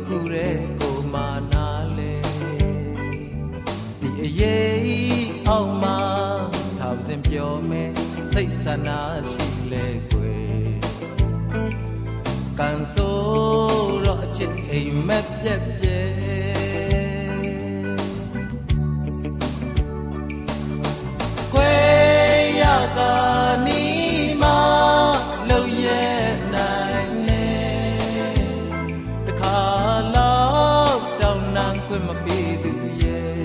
ခုတဲ့ကိုမာနာလေဒီအရေးအောက်မှာထောင်စင်ပြောမယ်စိတ်ဆန္ဒရှိလေကွယ်ကန်ဆိုတော့အချစ်အိမ်မက်ပြက်ပြဲကွယ်ရကာနီမာလုံရဲ့နိုင်နေတခါလောက်တောင်းနံခွင့်မပေးသူရဲ့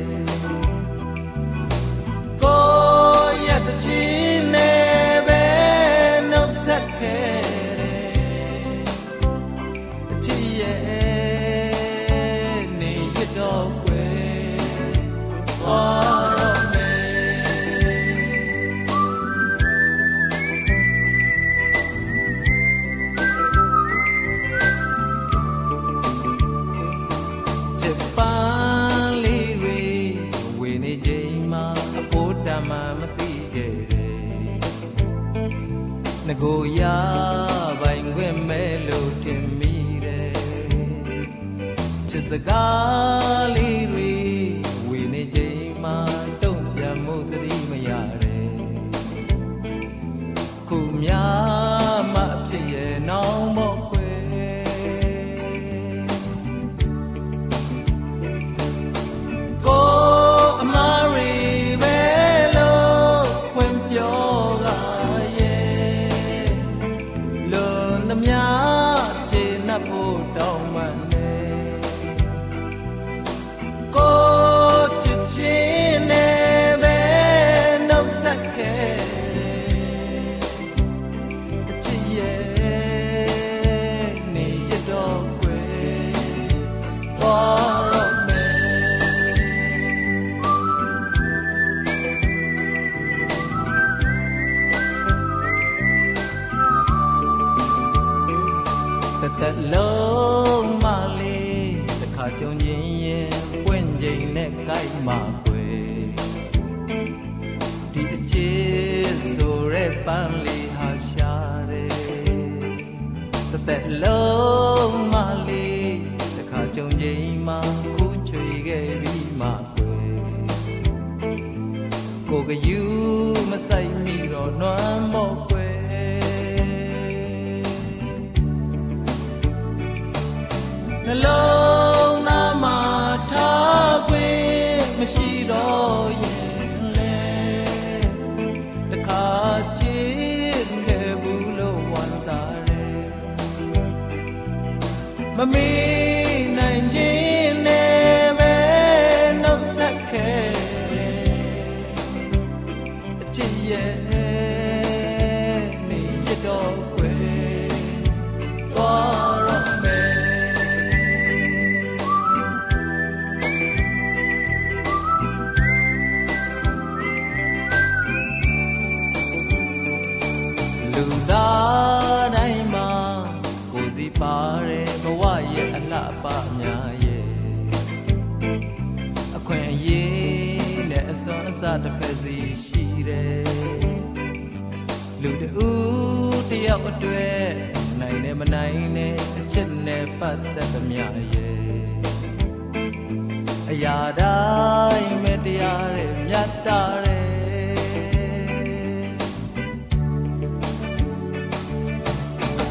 ကိုရဲ့တချင်နေပဲနှုတ်ဆက်ခဲ့ငကိုရပိုင်ခွင့်မဲ့လို့ထင်မိတယ်ချစ်စကားလေးတွေဝေနေချိန်မှာတုံ့ပြန်မှုသတိမရတယ်ခုများမှဖြစ်ရဲ့နောင်မော့ခွဲကိုအမားရီပဲလို့ဖွင့်ပြောဖို့တောင်းမှနေကိုချစ်ချင်းနဲ့ပဲနှုတ်ဆက်ခဲ့အချစ်ရဲ့နေရတော့ကွယ်သွားတော့မယ်သက်လုံးမလေးတစ်ခါကြုံရင်ရင်ပွင့်ချိန်နဲ့ကြိုက်မှာကွယ်ဒီအချစ်ဆိုရဲပန်းလေးဟာရှာတယ်သက်လုံးမလေးတစ်ခါကြုံချိန်မှာခုချွေခဲ့ပြီးမှကွယ်ကိုကယူမဆိုင်မိတော့နွမ်းမော့ကွယ်နှလုံးသားမှာထားခွင့်မရှိတော့ရင်လေတခါချစ်ခဲ့ဘူးလို့ဝန်တာတယ်မမေ့နိုင်ခြင်းနဲ့ပဲနှုတ်ဆက်ခဲ့အချစ်ရဲ့နေရတော့ကွယ်သွားတော့မယ်လူသားတိုင်းမှာကိုယ်စီပါတယ်ဘဝရဲ့အလှပများရဲ့အခွင့်အရေးနဲ့အစွမ်းအစတစ်ဖက်စီရှိတယ်လူတူတယောက်အတွက်နိုင်နဲ့မနိုင်နဲ့အချစ်နဲ့ပတ်သက်သမျှရဲ့အရာတိုင်းမဲ့တရားရဲ့မြတ်တာရဲ့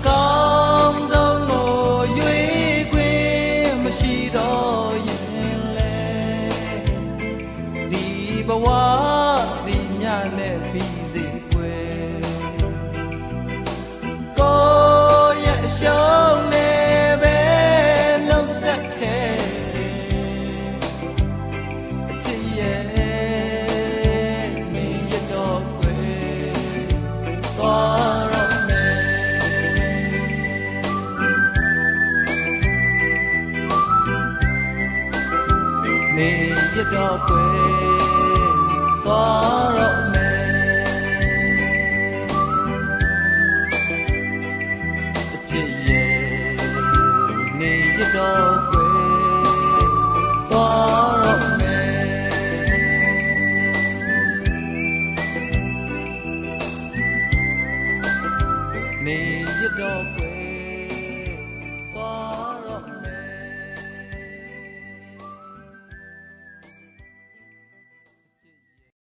ကောင်းဆုံးကိုရွေးခွင့်မရှိတော့ရင်လေဒီဘဝဒီညနဲ့ပြီးစေကွယ်ကိုရဲ့အရှုံးနဲ့ပဲနှုတ်ဆက်ခဲ့အချစ်ရဲ့နေရတော့ကွယ်သွားနေရတော့ကွယ်သွားတော့မယ်အချစ်ရဲ့နေရတော့ကွယ်သွားတော့မယ်နေရတော့ကွယ်